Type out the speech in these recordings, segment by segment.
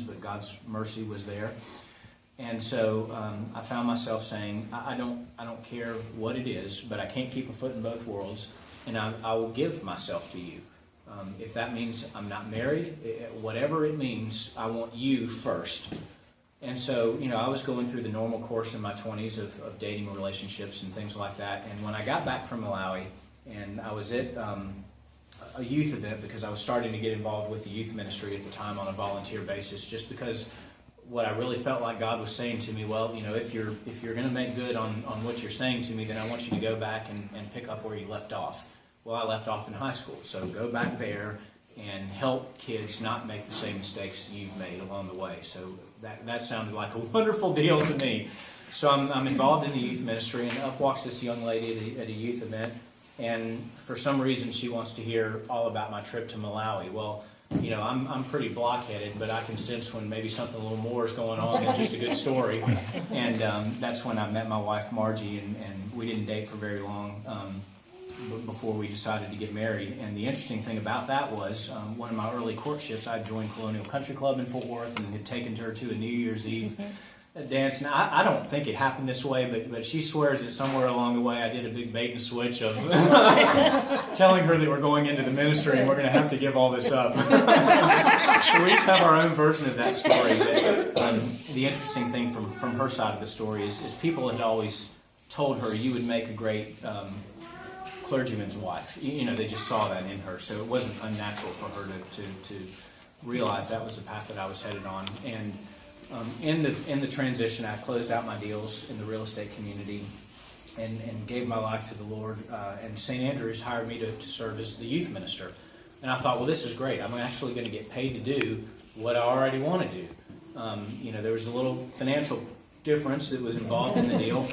but God's mercy was there. And so I found myself saying, I don't care what it is, but I can't keep a foot in both worlds, and I will give myself to you. If that means I'm not married, whatever it means, I want you first. And so, I was going through the normal course in my 20s of dating relationships and things like that. And when I got back from Malawi, and I was at a youth event, because I was starting to get involved with the youth ministry at the time on a volunteer basis, just because what I really felt like God was saying to me, well, if you're going to make good on what you're saying to me, then I want you to go back and pick up where you left off. Well, I left off in high school, so go back there and help kids not make the same mistakes you've made along the way. So that sounded like a wonderful deal to me. So I'm involved in the youth ministry, and up walks this young lady at a youth event, and for some reason she wants to hear all about my trip to Malawi. Well, I'm pretty blockheaded, but I can sense when maybe something a little more is going on than just a good story. And that's when I met my wife, Margie, and we didn't date for very long before we decided to get married. And the interesting thing about that was one of my early courtships, I joined Colonial Country Club in Fort Worth and had taken her to a New Year's Eve dance. Now, I don't think it happened this way, but she swears that somewhere along the way I did a big bait and switch of telling her that we're going into the ministry and we're going to have to give all this up. So we each have our own version of that story. But the interesting thing from her side of the story is people had always told her you would make a great clergyman's wife. They just saw that in her, so it wasn't unnatural for her to realize that was the path that I was headed on. And in the transition, I closed out my deals in the real estate community and gave my life to the Lord. And St. Andrews hired me to serve as the youth minister. And I thought, well, this is great. I'm actually going to get paid to do what I already want to do. There was a little financial difference that was involved in the deal,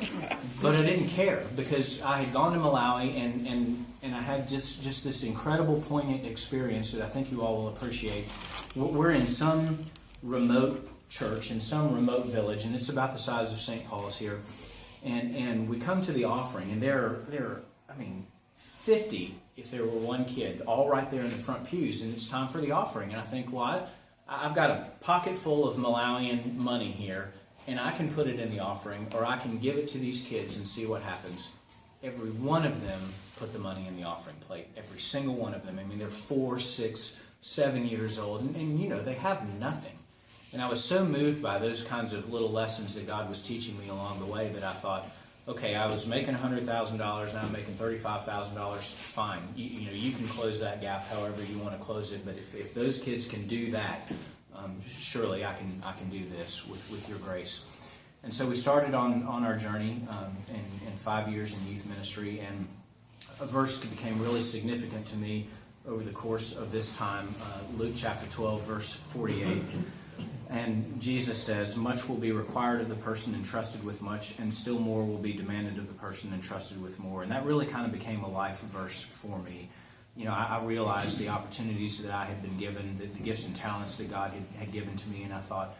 but I didn't care because I had gone to Malawi and I had just this incredible, poignant experience that I think you all will appreciate. We're in some remote church in some remote village, and it's about the size of St. Paul's here, and we come to the offering, and there are 50 if there were one kid, all right there in the front pews, and it's time for the offering. And I think, well, I've got a pocket full of Malawian money here, and I can put it in the offering, or I can give it to these kids and see what happens. Every one of them put the money in the offering plate, every single one of them. They're 4, 6, 7 years old, and they have nothing. And I was so moved by those kinds of little lessons that God was teaching me along the way that I thought, okay, I was making $100,000, now I'm making $35,000, fine. You can close that gap however you want to close it, but if those kids can do that, surely I can do this with your grace. And so we started on our journey in 5 years in youth ministry, and a verse became really significant to me over the course of this time, Luke chapter 12, verse 48. And Jesus says, much will be required of the person entrusted with much, and still more will be demanded of the person entrusted with more. And that really kind of became a life verse for me. I realized the opportunities that I had been given, the gifts and talents that God had given to me, and I thought,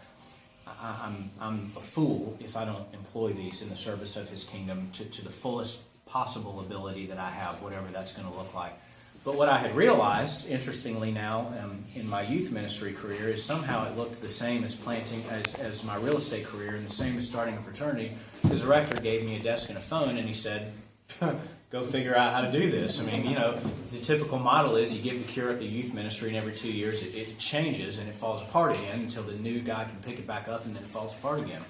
I'm a fool if I don't employ these in the service of His kingdom to the fullest possible ability that I have, whatever that's going to look like. But what I had realized, interestingly now, in my youth ministry career, is somehow it looked the same as as my real estate career, and the same as starting a fraternity. Because the rector gave me a desk and a phone, and he said, go figure out how to do this. The typical model is you give the cure at the youth ministry, and every 2 years it changes and it falls apart again until the new guy can pick it back up, and then it falls apart again.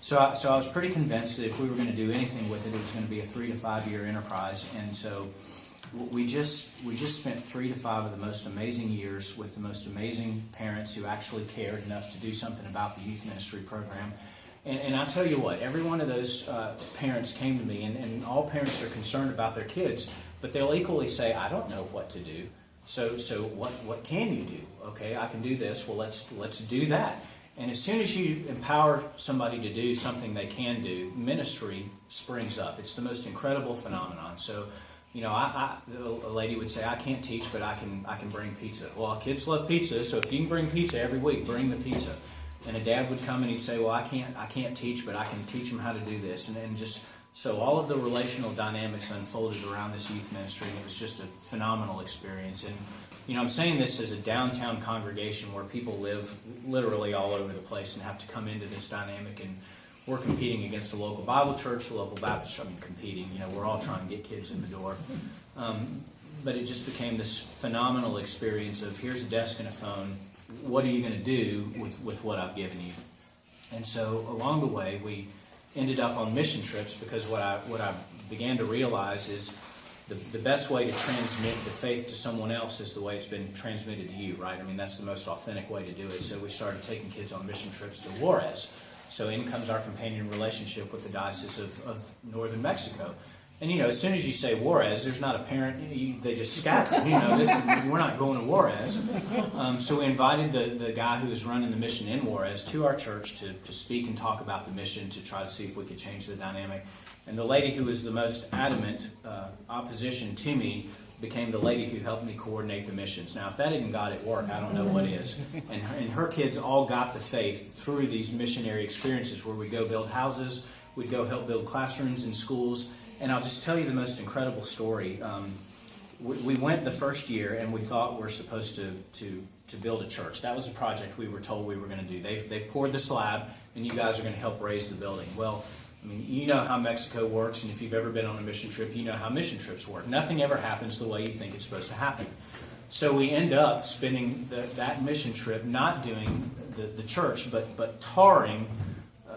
So I was pretty convinced that if we were going to do anything with it, it was going to be a 3 to 5 year enterprise. And so we just spent 3 to 5 of the most amazing years with the most amazing parents who actually cared enough to do something about the youth ministry program. And I tell you what, every one of those parents came to me, and all parents are concerned about their kids, but they'll equally say, I don't know what to do. So what can you do? Okay, I can do this. Well, let's do that. And as soon as you empower somebody to do something they can do, ministry springs up. It's the most incredible phenomenon. So, a lady would say, I can't teach, but I can bring pizza. Well, kids love pizza, so if you can bring pizza every week, bring the pizza. And a dad would come and he'd say, well, I can't teach, but I can teach them how to do this. And just so all of the relational dynamics unfolded around this youth ministry, and it was just a phenomenal experience. And I'm saying this as a downtown congregation where people live literally all over the place and have to come into this dynamic, and we're competing against the local Bible church, the local Baptist. Competing. We're all trying to get kids in the door. But it just became this phenomenal experience of, here's a desk and a phone. What are you going to do with what I've given you? And so along the way, we ended up on mission trips, because what I began to realize is the best way to transmit the faith to someone else is the way it's been transmitted to you, right? That's the most authentic way to do it. So we started taking kids on mission trips to Juarez. So in comes our companion relationship with the Diocese of Northern Mexico. And, as soon as you say Juarez, there's not a parent, they just scatter. We're not going to Juarez. So we invited the guy who was running the mission in Juarez to our church to speak and talk about the mission, to try to see if we could change the dynamic. And the lady who was the most adamant opposition to me became the lady who helped me coordinate the missions. Now, if that isn't God at work, I don't know what is. And her kids all got the faith through these missionary experiences where we go build houses, we'd go help build classrooms in schools. And I'll just tell you the most incredible story. We went the first year, and we thought we're supposed to build a church. That was a project we were told we were going to do. They've poured the slab, and you guys are going to help raise the building. Well, you know how Mexico works, and if you've ever been on a mission trip, you know how mission trips work. Nothing ever happens the way you think it's supposed to happen. So we end up spending that mission trip not doing the church, but tarring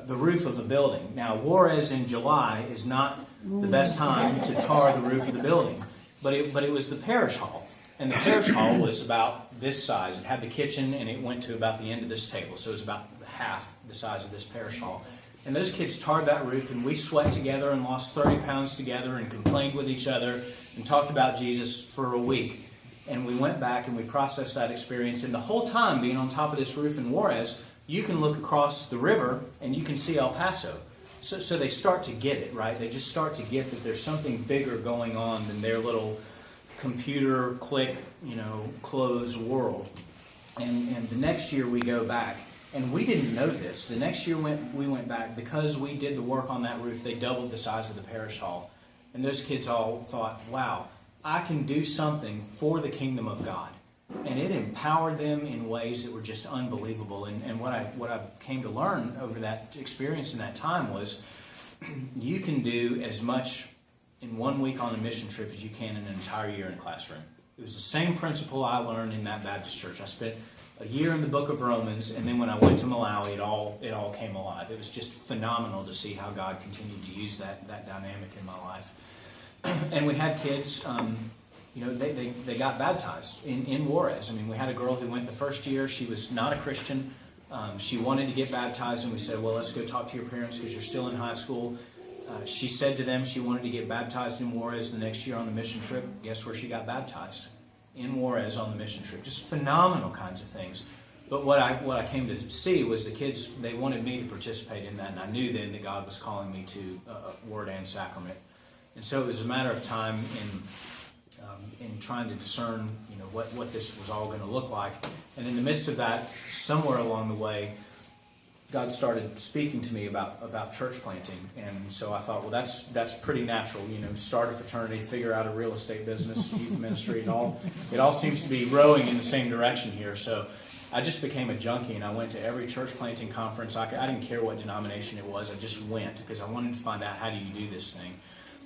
the roof of a building. Now, Juarez in July is not the best time to tar the roof of the building, but it was the parish hall. And the parish hall was about this size. It had the kitchen, and it went to about the end of this table, so it was about half the size of this parish hall. And those kids tarred that roof, and we sweat together and lost 30 pounds together and complained with each other and talked about Jesus for a week. And we went back and we processed that experience. And the whole time being on top of this roof in Juarez, you can look across the river and you can see El Paso. So they start to get it, right? They just start to get that there's something bigger going on than their little computer click, closed world. And the next year we go back. And we didn't know this. The next year we went back, because we did the work on that roof, they doubled the size of the parish hall. And those kids all thought, wow, I can do something for the kingdom of God. And it empowered them in ways that were just unbelievable. And what I came to learn over that experience in that time was, you can do as much in 1 week on a mission trip as you can in an entire year in a classroom. It was the same principle I learned in that Baptist church. I spent a year in the book of Romans, and then when I went to Malawi, it all came alive. It was just phenomenal to see how God continued to use that dynamic in my life. And we had kids, they got baptized in Juarez. We had a girl who went the first year. She was not a Christian. She wanted to get baptized, and we said, well, let's go talk to your parents because you're still in high school. She said to them she wanted to get baptized in Juarez the next year on the mission trip. Guess where she got baptized? In Juarez on the mission trip. Just phenomenal kinds of things. But what I came to see was the kids, they wanted me to participate in that, and I knew then that God was calling me to word and sacrament. And so it was a matter of time in trying to discern, what this was all going to look like. And in the midst of that, somewhere along the way, God started speaking to me about church planting. And so I thought, well, that's pretty natural. Start a fraternity, figure out a real estate business, youth ministry, it all seems to be rowing in the same direction here. So I just became a junkie, and I went to every church planting conference. I didn't care what denomination it was. I just went because I wanted to find out, how do you do this thing?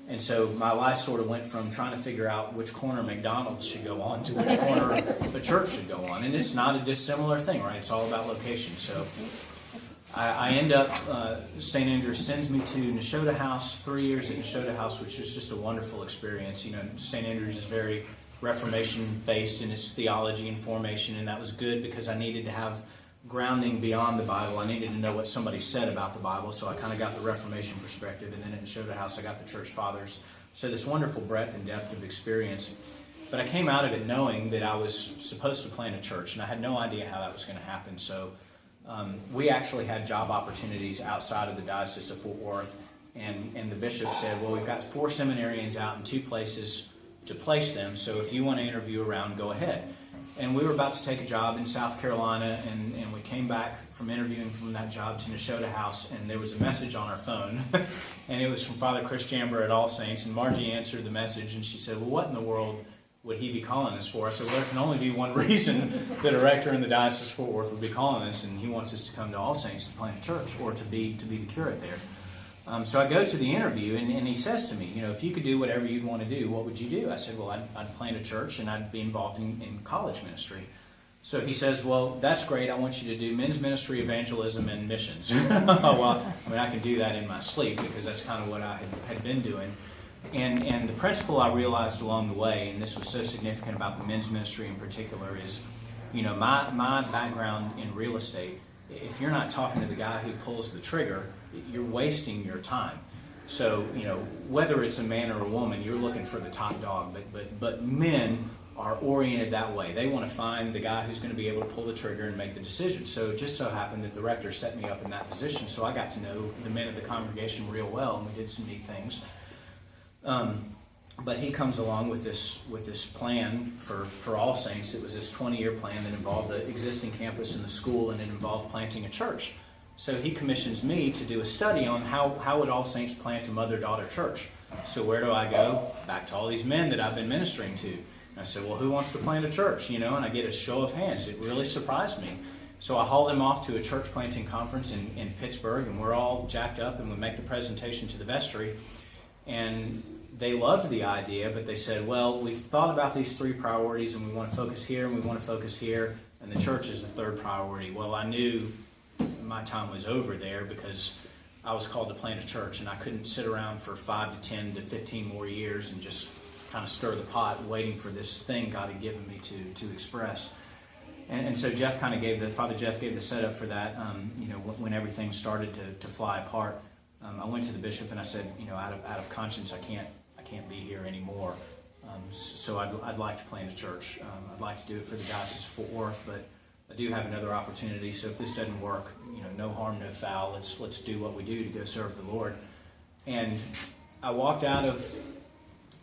And so my life sort of went from trying to figure out which corner McDonald's should go on to which corner a church should go on. And it's not a dissimilar thing, right? It's all about location. So I end up, St. Andrews sends me to Nashotah House, 3 years at Nashotah House, which was just a wonderful experience. St. Andrews is very Reformation-based in its theology and formation, and that was good because I needed to have grounding beyond the Bible. I needed to know what somebody said about the Bible, so I kind of got the Reformation perspective. And then at Nashotah House, I got the Church Fathers. So this wonderful breadth and depth of experience. But I came out of it knowing that I was supposed to plant a church, and I had no idea how that was going to happen. So we actually had job opportunities outside of the Diocese of Fort Worth, and the bishop said, well, we've got 4 seminarians out in 2 places to place them, so if you want to interview around, go ahead. And we were about to take a job in South Carolina, and we came back from interviewing from that job to Nashotah House, and there was a message on our phone, and it was from Father Chris Jamber at All Saints, and Margie answered the message, and she said, well, what in the world would he be calling us for? I said, well, there can only be one reason that a rector in the Diocese of Fort Worth would be calling us, and he wants us to come to All Saints to plant a church, or to be the curate there. So I go to the interview, and he says to me, if you could do whatever you'd want to do, what would you do? I said, well, I'd plant a church, and I'd be involved in college ministry. So he says, well, that's great. I want you to do men's ministry, evangelism, and missions. Well, I can do that in my sleep, because that's kind of what I had been doing. And the principle I realized along the way, and this was so significant about the men's ministry in particular, is, my background in real estate, if you're not talking to the guy who pulls the trigger, you're wasting your time. So, whether it's a man or a woman, you're looking for the top dog, but men are oriented that way. They want to find the guy who's going to be able to pull the trigger and make the decision. So it just so happened that the rector set me up in that position, so I got to know the men of the congregation real well, and we did some neat things. But he comes along with this plan for All Saints. It was this 20-year plan that involved the existing campus and the school, and it involved planting a church. So he commissions me to do a study on how would All Saints plant a mother-daughter church. So where do I go? Back to all these men that I've been ministering to. I said, well, who wants to plant a church? And I get a show of hands. It really surprised me. So I haul them off to a church planting conference in Pittsburgh, and we're all jacked up, and we make the presentation to the vestry. And they loved the idea, but they said, well, we've thought about these 3 priorities, and we want to focus here, and we want to focus here, and the church is the 3rd priority. Well, I knew my time was over there, because I was called to plant a church, and I couldn't sit around for 5 to 10 to 15 more years and just kind of stir the pot waiting for this thing God had given me to express. And so Father Jeff gave the setup for that, when everything started to fly apart. I went to the bishop and I said, out of conscience, I can't be here anymore. So I'd like to plant a church. I'd like to do it for the Diocese of Fort Worth, but I do have another opportunity. So if this doesn't work, no harm, no foul. Let's do what we do to go serve the Lord. And I walked out of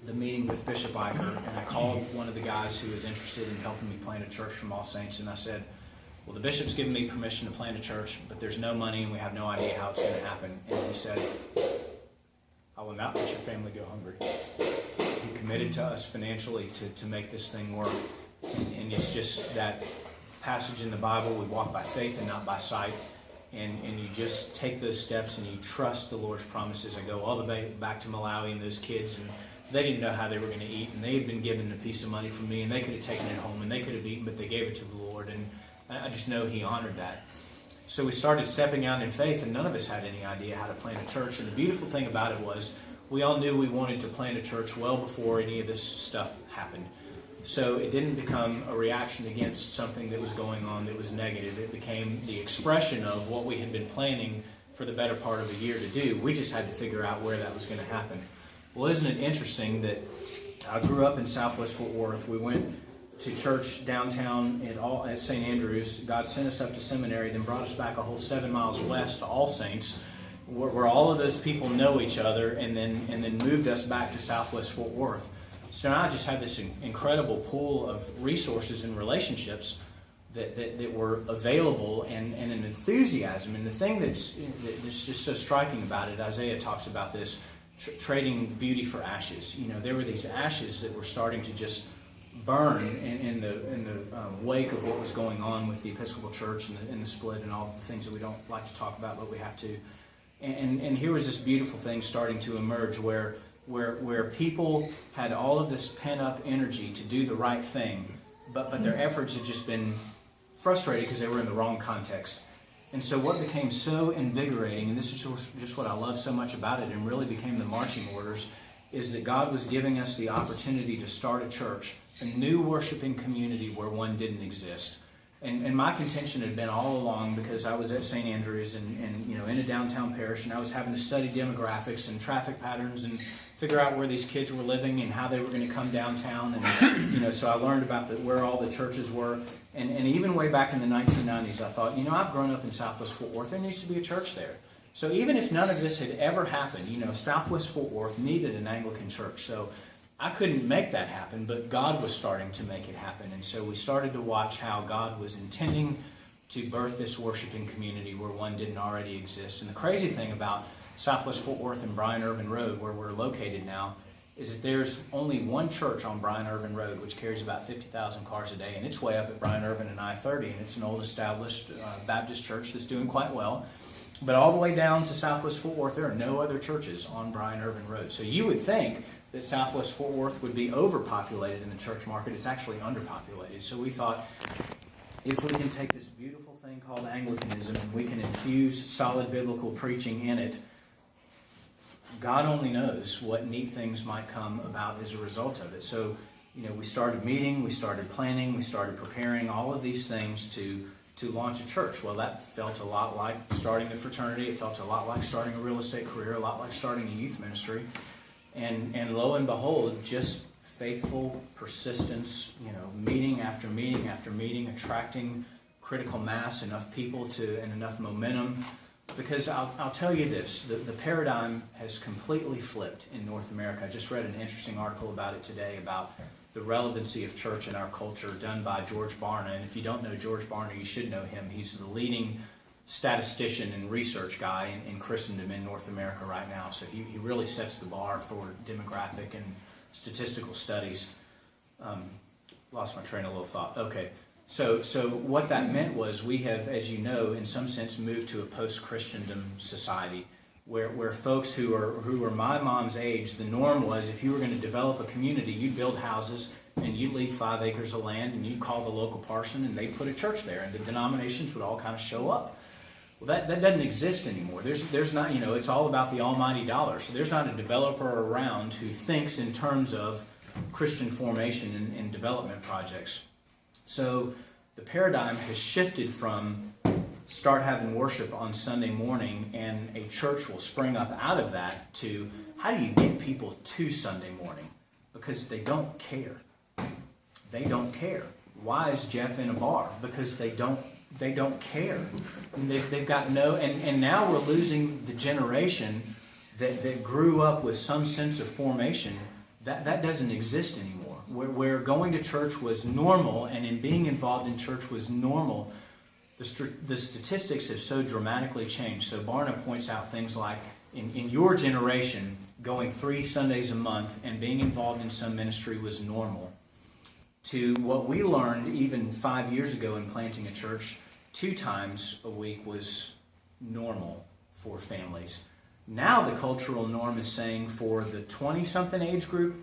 the meeting with Bishop Eicher, and I called one of the guys who was interested in helping me plant a church from All Saints, and I said, well, the bishop's given me permission to plant a church, but there's no money and we have no idea how it's going to happen. And he said, I will not let your family go hungry. He committed to us financially to make this thing work. And it's just that passage in the Bible, we walk by faith and not by sight. And you just take those steps and you trust the Lord's promises. I go all the way back to Malawi and those kids, and they didn't know how they were going to eat, and they had been given a piece of money from me, and they could have taken it home, and they could have eaten, but they gave it to the Lord, and I just know He honored that. So we started stepping out in faith, and none of us had any idea how to plant a church, and the beautiful thing about it was we all knew we wanted to plant a church well before any of this stuff happened. So it didn't become a reaction against something that was going on that was negative. It became the expression of what we had been planning for the better part of a year to do. We just had to figure out where that was going to happen. Well, isn't it interesting that I grew up in Southwest Fort Worth. We went to church downtown at St. Andrews. God sent us up to seminary, then brought us back a whole 7 miles west to All Saints, where all of those people know each other, and then moved us back to Southwest Fort Worth. So now I just have this incredible pool of resources and relationships that were available, and an enthusiasm. And the thing that's just so striking about it, Isaiah talks about this, trading beauty for ashes. There were these ashes that were starting to just burn in the wake of what was going on with the Episcopal Church and the split and all the things that we don't like to talk about, but we have to. And here was this beautiful thing starting to emerge where people had all of this pent-up energy to do the right thing, but their efforts had just been frustrated because they were in the wrong context. And so what became so invigorating, and this is just what I love so much about it, and really became the marching orders, is that God was giving us the opportunity to start a church, a new worshiping community where one didn't exist. And my contention had been all along, because I was at St. Andrews and in a downtown parish, and I was having to study demographics and traffic patterns and figure out where these kids were living and how they were going to come downtown. And so I learned about where all the churches were. And even way back in the 1990s, I thought, I've grown up in Southwest Fort Worth. There needs to be a church there. So even if none of this had ever happened, Southwest Fort Worth needed an Anglican church. So I couldn't make that happen, but God was starting to make it happen. And so we started to watch how God was intending to birth this worshiping community where one didn't already exist. And the crazy thing about Southwest Fort Worth and Bryan Urban Road, where we're located now, is that there's only one church on Bryan Irvin Road, which carries about 50,000 cars a day, and it's way up at Bryan Irvin and I-30, and it's an old established Baptist church that's doing quite well. But all the way down to Southwest Fort Worth, there are no other churches on Bryan Irvin Road. So you would think that Southwest Fort Worth would be overpopulated in the church market. It's actually underpopulated. So we thought, if we can take this beautiful thing called Anglicanism and we can infuse solid biblical preaching in it, God only knows what neat things might come about as a result of it. So, we started meeting, we started planning, we started preparing all of these things to launch a church. Well, that felt a lot like starting a fraternity. It felt a lot like starting a real estate career, a lot like starting a youth ministry. And lo and behold, just faithful persistence, meeting after meeting after meeting, attracting critical mass, enough people and enough momentum. Because I'll tell you this, the paradigm has completely flipped in North America. I just read an interesting article about it today about the relevancy of church in our culture done by George Barna. And if you don't know George Barna, you should know him. He's the leading statistician and research guy in Christendom in North America right now. So he really sets the bar for demographic and statistical studies. Lost my train of little thought. Okay. So what that meant was we have, as you know, in some sense moved to a post-Christendom society where folks who are my mom's age, the norm was if you were going to develop a community, you'd build houses and you'd leave 5 acres of land and you'd call the local parson and they'd put a church there and the denominations would all kind of show up. Well, that doesn't exist anymore. There's not, it's all about the almighty dollar. So there's not a developer around who thinks in terms of Christian formation and development projects. So the paradigm has shifted from start having worship on Sunday morning and a church will spring up out of that to how do you get people to Sunday morning? Because they don't care. They don't care. Why is Jeff in a bar? Because they don't care. And they've got and now we're losing the generation that grew up with some sense of formation. That doesn't exist anymore. Where going to church was normal and in being involved in church was normal, the statistics have so dramatically changed. So Barna points out things like, in your generation, going 3 Sundays a month and being involved in some ministry was normal, to what we learned even 5 years ago in planting a church, 2 times a week was normal for families. Now the cultural norm is saying for the 20-something age group,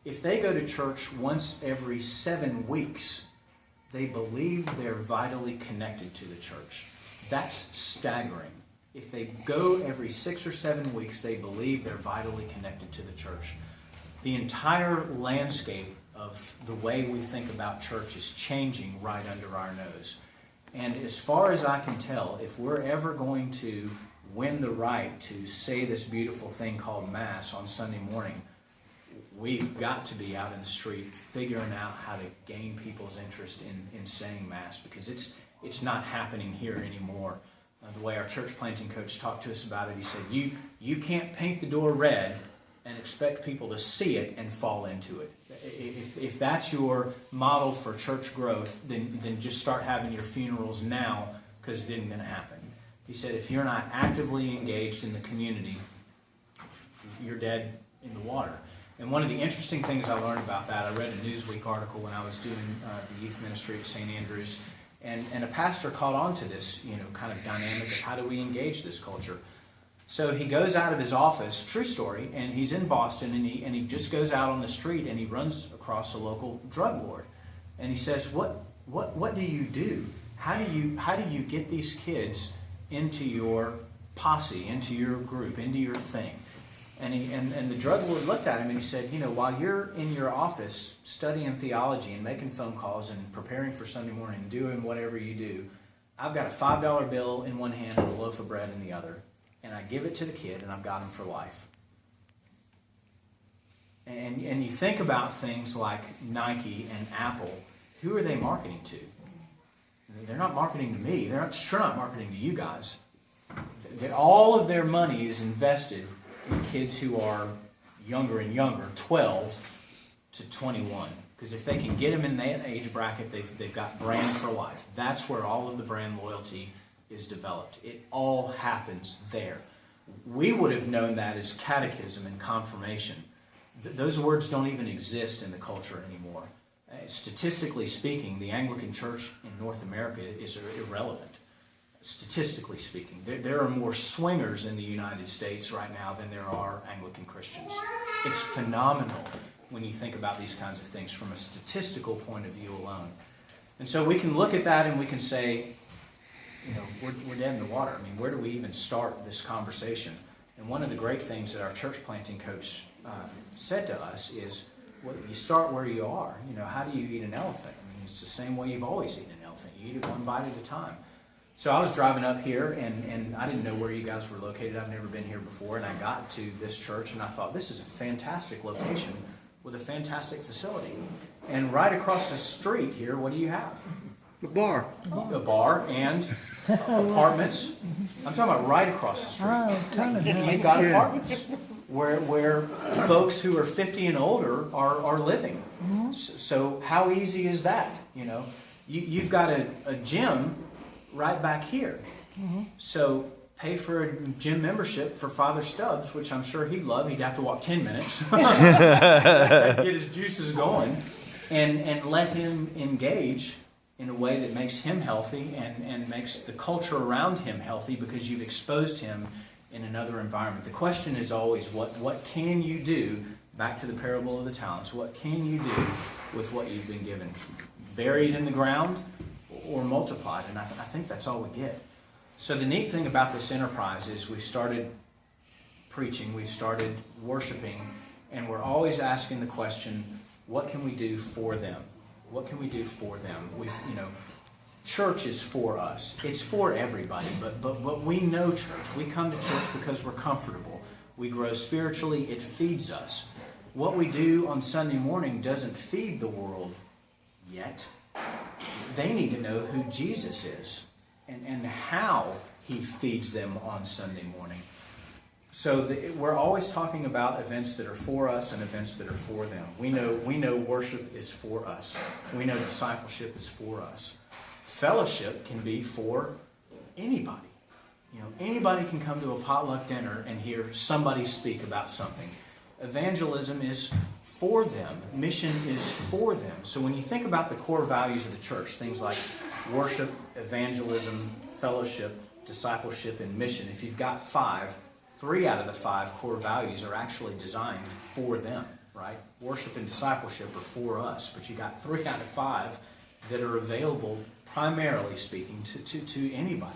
if they go to church once every 7 weeks, they believe they're vitally connected to the church. That's staggering. If they go every 6 or 7 weeks, they believe they're vitally connected to the church. The entire landscape of the way we think about church is changing right under our nose. And as far as I can tell, if we're ever going to win the right to say this beautiful thing called Mass on Sunday morning, we've got to be out in the street figuring out how to gain people's interest in saying Mass, because it's not happening here anymore. The way our church planting coach talked to us about it, he said, you can't paint the door red and expect people to see it and fall into it. If that's your model for church growth, then just start having your funerals now, because it isn't going to happen. He said, if you're not actively engaged in the community, you're dead in the water. And one of the interesting things I learned about that, I read a Newsweek article when I was doing the youth ministry at St. Andrews, and a pastor caught on to this, kind of dynamic of how do we engage this culture. So he goes out of his office, true story, and he's in Boston, and he just goes out on the street and he runs across a local drug lord, and he says, "What do you do? How do you get these kids into your posse, into your group, into your thing?" And the drug lord looked at him and he said, while you're in your office studying theology and making phone calls and preparing for Sunday morning and doing whatever you do, I've got a $5 bill in one hand and a loaf of bread in the other. And I give it to the kid and I've got him for life. And you think about things like Nike and Apple. Who are they marketing to? They're not marketing to me. They're sure not marketing to you guys. All of their money is invested in kids who are younger and younger, 12 to 21. Because if they can get them in that age bracket, they've got brand for life. That's where all of the brand loyalty is developed. It all happens there. We would have known that as catechism and confirmation. those words don't even exist in the culture anymore. Statistically speaking, the Anglican Church in North America is irrelevant. Statistically speaking, there are more swingers in the United States right now than there are Anglican Christians. It's phenomenal when you think about these kinds of things from a statistical point of view alone. And so we can look at that and we can say, we're dead in the water. I mean, where do we even start this conversation? And one of the great things that our church planting coach said to us is, well, you start where you are. How do you eat an elephant? I mean, it's the same way you've always eaten an elephant. You eat it one bite at a time. So I was driving up here, and I didn't know where you guys were located. I've never been here before, and I got to this church, and I thought, this is a fantastic location with a fantastic facility. And right across the street here, what do you have? A bar. A bar and apartments. I'm talking about right across the street. Oh, totally. You've got apartments where folks who are 50 and older are living. So how easy is that? You've got a gym right back here. So pay for a gym membership for Father Stubbs, which I'm sure he'd love. He'd have to walk 10 minutes. Get his juices going. And let him engage in a way that makes him healthy and makes the culture around him healthy, because you've exposed him in another environment. The question is always, what can you do, back to the parable of the talents, what can you do with what you've been given? Buried in the ground or multiplied? And I think that's all we get. So the neat thing about this enterprise is we've started preaching, we've started worshiping, and we're always asking the question, what can we do for them? What can we do for them? Church is for us. It's for everybody, but we know church. We come to church because we're comfortable. We grow spiritually. It feeds us. What we do on Sunday morning doesn't feed the world yet. They need to know who Jesus is and how he feeds them on Sunday morning. So we're always talking about events that are for us and events that are for them. We know worship is for us. We know discipleship is for us. Fellowship can be for anybody. Anybody can come to a potluck dinner and hear somebody speak about something. Evangelism is for them. Mission is for them. So when you think about the core values of the church, things like worship, evangelism, fellowship, discipleship, and mission, if you've got 5, 3 out of the 5 core values are actually designed for them, right? Worship and discipleship are for us, but you got 3 out of 5 that are available, primarily speaking, to anybody.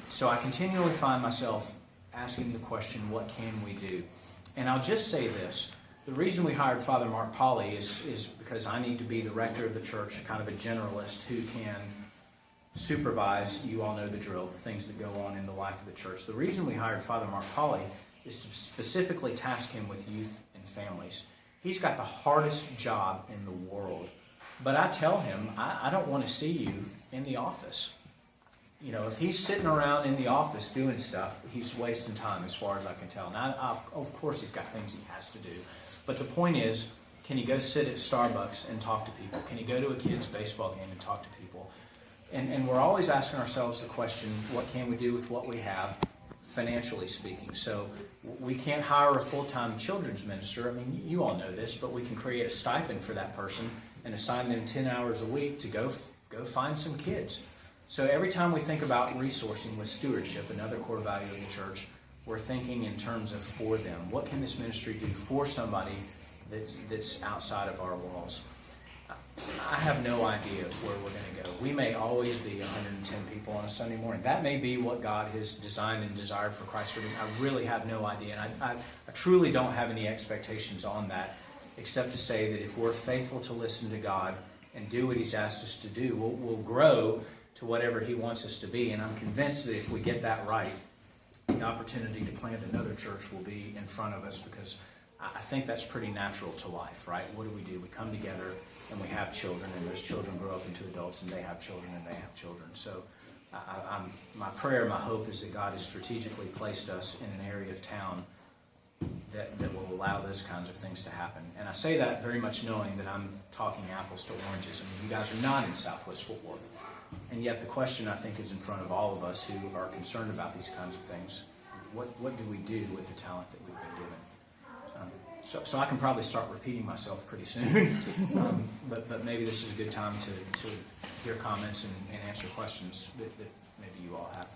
So I continually find myself asking the question, what can we do? And I'll just say this. The reason we hired Father Mark Pauley is because I need to be the rector of the church, kind of a generalist who can supervise, you all know the drill, the things that go on in the life of the church. The reason we hired Father Mark Pauley is to specifically task him with youth and families. He's got the hardest job in the world. But I tell him, I don't want to see you in the office. If he's sitting around in the office doing stuff, he's wasting time as far as I can tell. Now, of course he's got things he has to do. But the point is, can he go sit at Starbucks and talk to people? Can he go to a kid's baseball game and talk to people? And we're always asking ourselves the question, what can we do with what we have, financially speaking? So we can't hire a full-time children's minister. I mean, you all know this, but we can create a stipend for that person and assign them 10 hours a week to go find some kids. So every time we think about resourcing with stewardship, another core value of the church, we're thinking in terms of for them. What can this ministry do for somebody that's outside of our walls? I have no idea where we're going to go. We may always be 110 people on a Sunday morning. That may be what God has designed and desired for Christ's Redeemer. I really have no idea. And I truly don't have any expectations on that, except to say that if we're faithful to listen to God and do what he's asked us to do, we'll grow to whatever he wants us to be. And I'm convinced that if we get that right, the opportunity to plant another church will be in front of us, because I think that's pretty natural to life, right? What do? We come together and we have children, and those children grow up into adults, and they have children, and they have children. So my prayer, my hope is that God has strategically placed us in an area of town that will allow those kinds of things to happen. And I say that very much knowing that I'm talking apples to oranges. I mean, you guys are not in Southwest Fort Worth. And yet the question, I think, is in front of all of us who are concerned about these kinds of things. What do we do with the talent that we've been given? So I can probably start repeating myself pretty soon, but maybe this is a good time to hear comments and answer questions that maybe you all have.